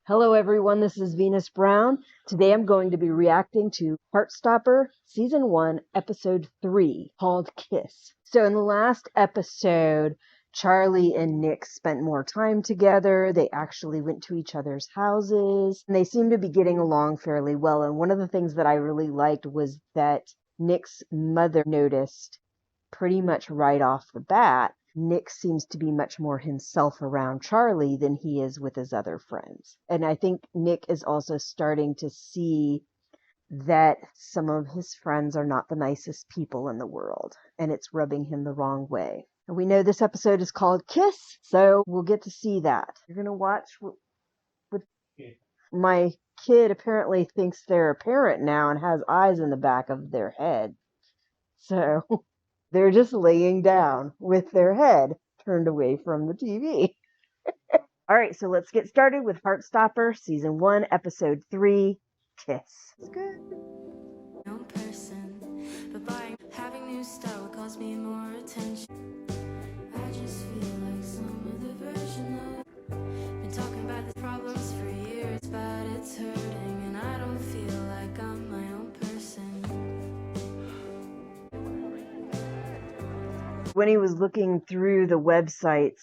Hello everyone, this is Venus Brown. Today I'm going to be reacting to Heartstopper Season 1, Episode 3, called Kiss. So in the last episode, Charlie and Nick spent more time together. They actually went to each other's houses, and they seemed to be getting along fairly well. And one of the things that I really liked was that Nick's mother noticed pretty much right off the bat Nick seems to be much more himself around Charlie than he is with his other friends. And I think Nick is also starting to see that some of his friends are not the nicest people in the world, and it's rubbing him the wrong way. And we know this episode is called Kiss, so we'll get to see that. You're going to watch with my kid apparently thinks they're a parent now and has eyes in the back of their head. So they're just laying down with their head turned away from the TV. All right, so let's get started with Heartstopper, Season 1, Episode 3, Kiss. It's good. No person, but buying, having new style will cost me more attention. I just feel like some other version of. Been talking about the problems for years, but it's hurting, and I don't feel like I'm my own person. When he was looking through the websites,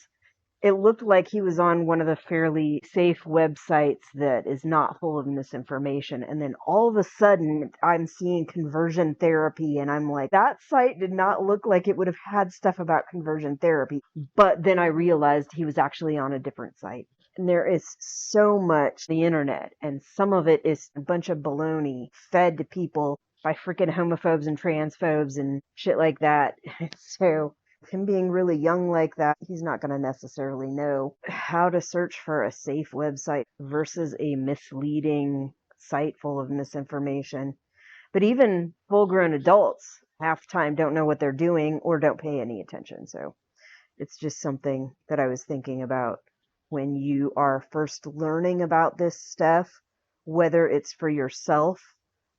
it looked like he was on one of the fairly safe websites that is not full of misinformation. And then all of a sudden, I'm seeing conversion therapy, and I'm like, that site did not look like it would have had stuff about conversion therapy. But then I realized he was actually on a different site. And there is so much on the internet, and some of it is a bunch of baloney fed to people by freaking homophobes and transphobes and shit like that. So him being really young like that, he's not going to necessarily know how to search for a safe website versus a misleading site full of misinformation. But even full-grown adults half the time don't know what they're doing or don't pay any attention. So it's just something that I was thinking about when you are first learning about this stuff, whether it's for yourself,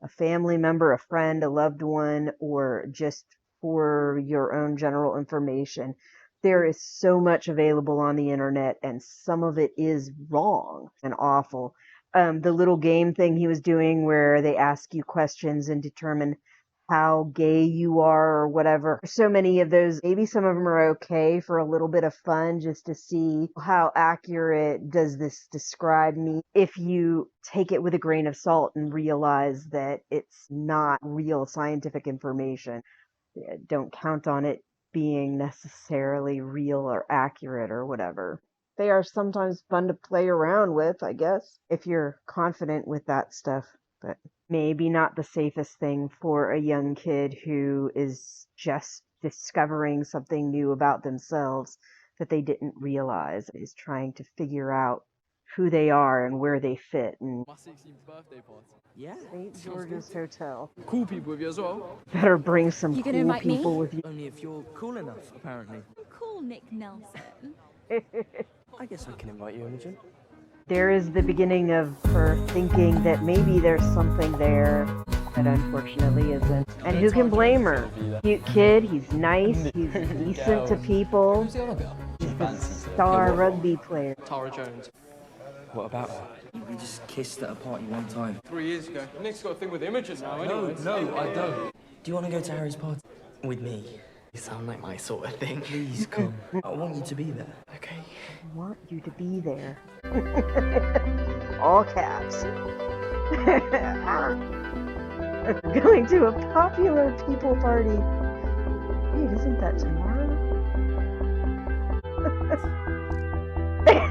a family member, a friend, a loved one, or just for your own general information. There is so much available on the internet, and some of it is wrong and awful. The little game thing he was doing where they ask you questions and determine how gay you are or whatever. So many of those, maybe some of them are okay for a little bit of fun just to see how accurate does this describe me. If you take it with a grain of salt and realize that it's not real scientific information, don't count on it being necessarily real or accurate or whatever. They are sometimes fun to play around with, I guess, if you're confident with that stuff, but maybe not the safest thing for a young kid who is just discovering something new about themselves that they didn't realize, is trying to figure out who they are and where they fit. And my 16th birthday party. Yeah, St. George's Hotel. Cool people with you as well. Better bring some You gonna cool invite me? people with you. Only if you're cool enough, apparently. I'm cool, Nick Nelson. I guess I can invite you, Imogen. There is the beginning of her thinking that maybe there's something there that unfortunately isn't. And who can blame her? Cute kid, he's nice, he's decent to people. Who's the other girl? He's a star rugby player. Tara Jones. What about her? We just kissed at a party one time. 3 years ago. Nick's got a thing with Imogen now, anyway. No, I don't. Do you want to go to Harry's party? With me? You sound like my sort of thing. Please come. I want you to be there. Okay. I want you to be there. All caps. Going to a popular people party. Wait, isn't that tomorrow?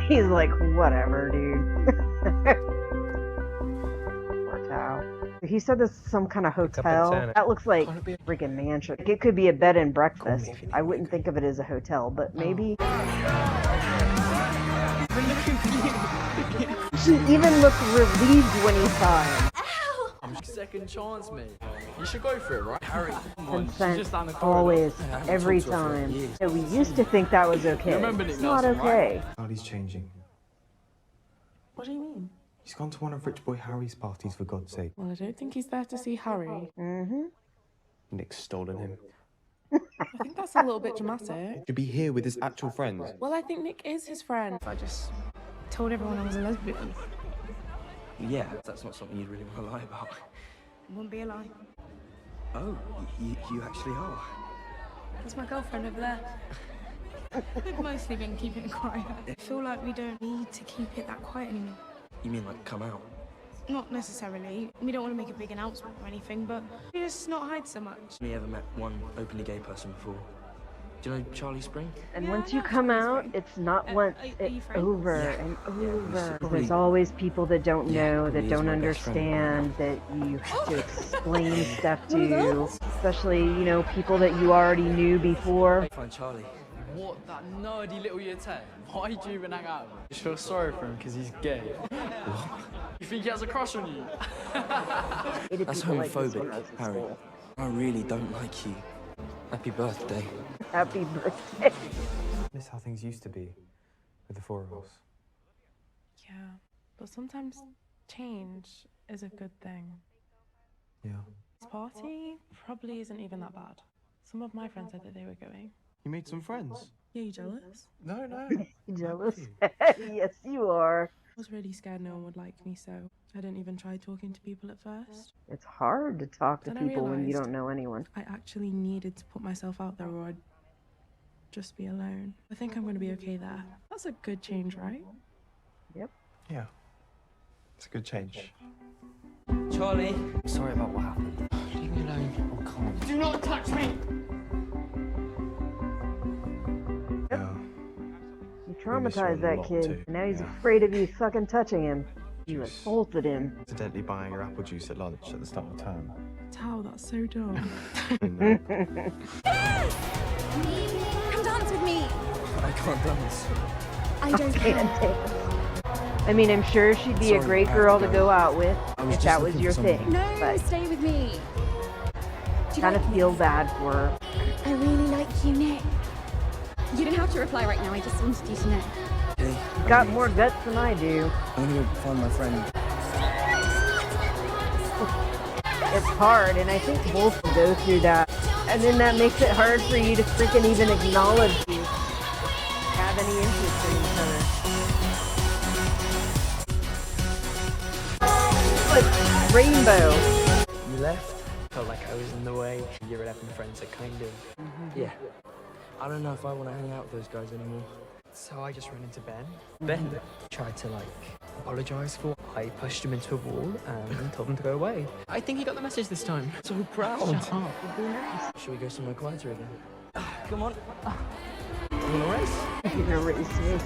He's like, whatever, dude. Poor cow. He said this is some kind of hotel. That looks like a freaking mansion. It could be a bed and breakfast. I wouldn't think of it as a hotel, but maybe. He even looked relieved when he saw him. Second chance, mate. You should go for it, right? Harry, Consent, always, every time. So we used to think that was okay. remember Nick It's not Nelson, okay. Charlie's changing. What do you mean? He's gone to one of Rich Boy Harry's parties, for God's sake. Well, I don't think he's there to see Harry. Mm-hmm. Nick's stolen him. I think that's a little bit dramatic. He'll be here with his actual friends. Well, I think Nick is his friend. I just told everyone I was a lesbian. Yeah, that's not something you'd really want to lie about. Wouldn't be a lie. Oh, you actually are? That's my girlfriend over there. We've mostly been keeping it quiet. I feel like we don't need to keep it that quiet anymore. You mean like come out? Not necessarily. We don't want to make a big announcement or anything, but we just not hide so much. Only ever met one openly gay person before. Do you know Charlie Spring? And Yeah, once I you know come Charlie out, Spring. it's not once, are you it's friends? over Yeah. and Yeah, over. probably- There's always people that don't Yeah, know, probably that is don't my best friend. understand, that you have to explain stuff to, especially, you know, people that you already knew before. Find Charlie. What? That nerdy little year 10? Why do you even hang out with him? You feel sorry for him because he's gay. What? You think he has a crush on you? Hated That's people like this when homophobic, I was in Harry. school. I really don't like you. Happy birthday. Happy birthday. Miss how things used to be with the four of us. Yeah, but sometimes change is a good thing. Yeah. This party probably isn't even that bad. Some of my friends said that they were going. You made some friends? Yeah, you jealous? No, no. Jealous? Yes, you are. I was really scared no one would like me, so I didn't even try talking to people at first. It's hard to talk to Then I people when you realised- don't know anyone. I actually needed to put myself out there or I'd just be alone. I think I'm going to be okay there. That's a good change, right? Yeah. It's a good change. Charlie! Sorry about what happened. Leave me alone. Oh, come on. Do not touch me! Yeah. You miss you a traumatized that lot kid. too, Now he's yeah. afraid of you fucking touching him. You Juice. assaulted him. Accidentally buying your apple juice at lunch at the start of term. Tao, that's so dumb. I know. Come dance with me. I can't dance. I don't care. I mean, I'm sure she'd be a Sorry, great I have to girl to go. go out with I was if just that was looking your for someone. thing. No, But stay with me. Do you kind of like feel me? bad for her. I really like you, Nick. You don't have to reply right now. I just wanted you to know. Hey, Got more guts than I do. I'm gonna go find my friend. It's hard, and I think both go through that. And then that makes it hard for you to freaking even acknowledge you have any interest in each other. Like rainbow. You left? Felt like I was in the way. Year 11 friends are kind of... Yeah. I don't know if I want to hang out with those guys anymore. So I just ran into Ben. Ben? Tried to, apologise for. I pushed him into a wall and told him to go away. I think he got the message this time. So proud. Shut up. Be nice. Should we go somewhere quieter again? Come on. You want to race? You're gonna race me.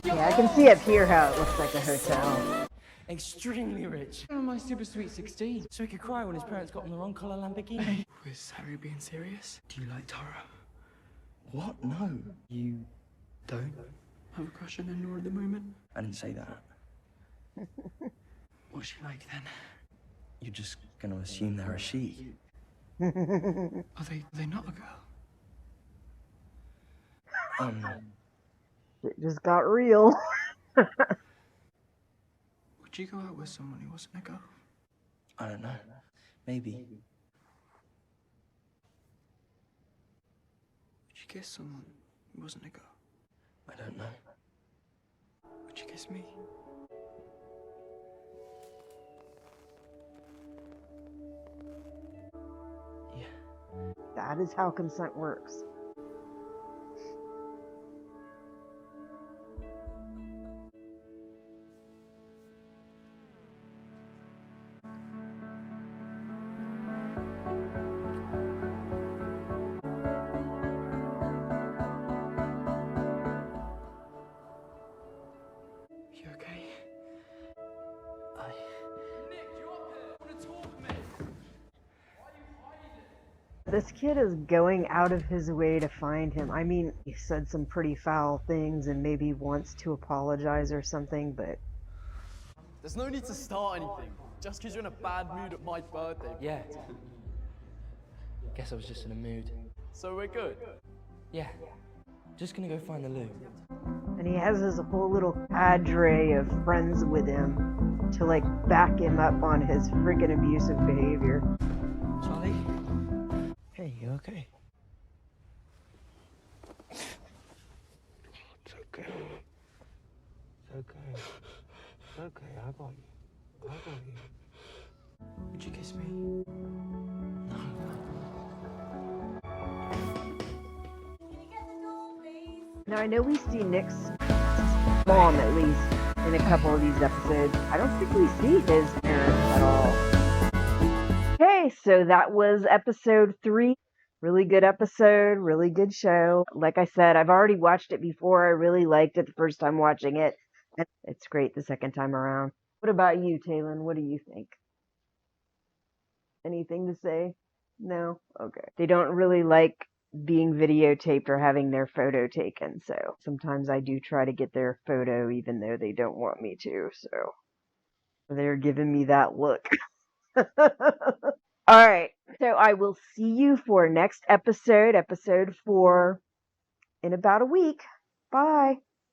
Yeah, I can see up here how it looks like a hotel. Extremely rich. Oh, my super sweet 16. So he could cry when his parents got him the wrong colour Lamborghini. Was Harry being serious? Do you like Tara? What? No. You don't have a crush on Eleanor at the moment? I didn't say that. What's she like then? You're just going to assume they're a she. Are they not a girl? It just got real. Would you go out with someone who wasn't a girl? I don't know. Maybe. Would you kiss someone who wasn't a girl? I don't know. Would you kiss me? Yeah. That is how consent works. You okay? I... Nick, you up here? Want to talk to me? This kid is going out of his way to find him. I mean, he said some pretty foul things and maybe wants to apologize or something, but There's no need to start anything. Just because you're in a bad mood at my birthday. Yeah. Guess I was just in a mood. So we're good. Yeah. Just gonna go find the loo. and he has his whole little cadre of friends with him to like back him up on his friggin' abusive behavior. Charlie? Hey, you okay? It's okay. It's okay. It's okay, I got you. Would you kiss me? Now I know we see Nick's mom at least in a couple of these episodes. I don't think we see his parents at all. Okay, so that was episode 3. Really good episode, really good show. Like I said, I've already watched it before. I really liked it the first time watching it. It's great the second time around. What about you, Taylor? What do you think? Anything to say? No? Okay. They don't really like being videotaped or having their photo taken, so sometimes I do try to get their photo even though they don't want me to, so they're giving me that look. Alright, so I will see you for next episode, episode 4, in about a week. Bye.